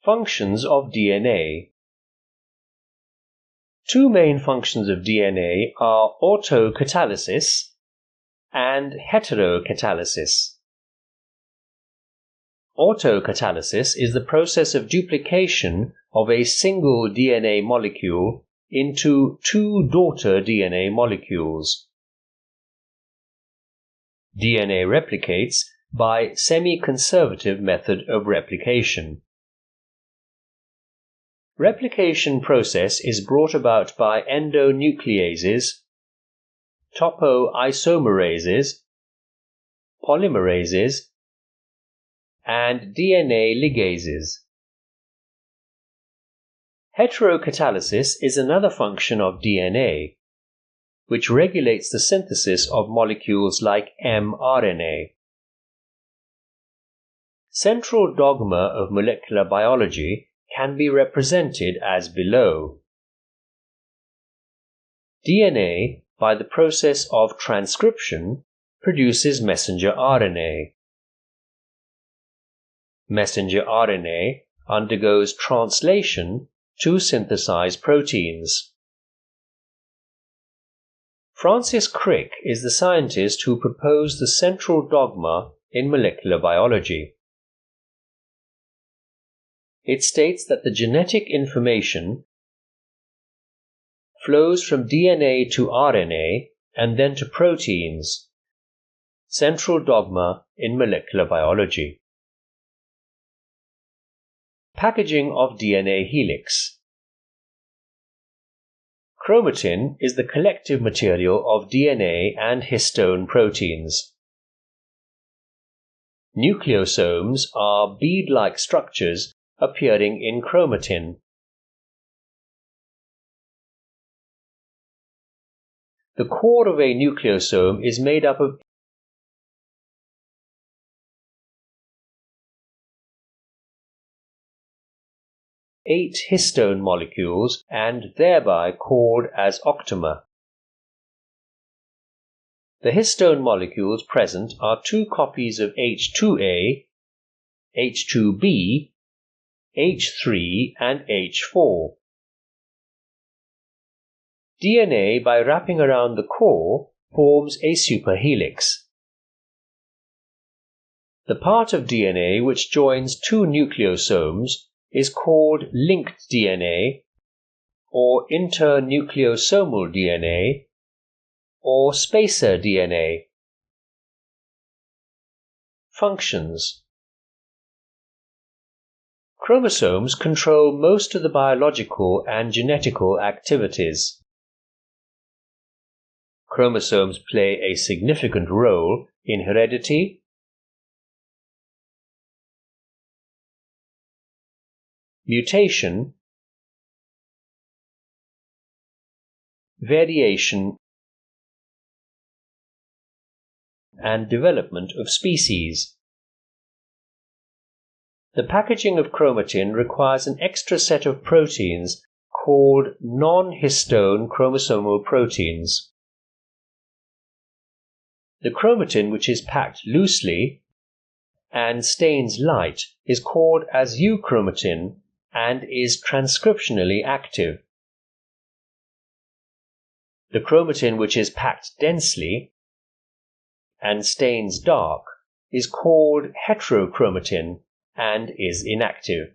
Functions of DNA. Two main functions of DNA are autocatalysis and heterocatalysis. Autocatalysis is the process of duplication of a single DNA molecule into two daughter DNA molecules. DNA replicates by semi-conservative method of replication. Replication process is brought about by endonucleases, topoisomerases, polymerases, and DNA ligases. Heterocatalysis is another function of DNA, which regulates the synthesis of molecules like mRNA. Central dogma of molecular biology can be represented as below. DNA, by the process of transcription, produces messenger RNA. Messenger RNA undergoes translation to synthesize proteins. Francis Crick is the scientist who proposed the central dogma in molecular biology. It states that the genetic information flows from DNA to RNA and then to proteins. Central dogma in molecular biology. Packaging of DNA helix. Chromatin is the collective material of DNA and histone proteins. Nucleosomes are bead-like structures appearing in chromatin. The core of a nucleosome is made up of 8 histone molecules and thereby called as octamer. The histone molecules present are 2 copies of H2A, H2B, H3 and H4. DNA, by wrapping around the core, forms a superhelix. The part of DNA which joins 2 nucleosomes is called linked DNA, or internucleosomal DNA, or spacer DNA. Functions. Chromosomes control most of the biological and genetical activities. Chromosomes play a significant role in heredity, mutation, variation, and development of species. The packaging of chromatin requires an extra set of proteins called non-histone chromosomal proteins. The chromatin which is packed loosely and stains light is called as euchromatin and is transcriptionally active. The chromatin which is packed densely and stains dark is called heterochromatin and is inactive.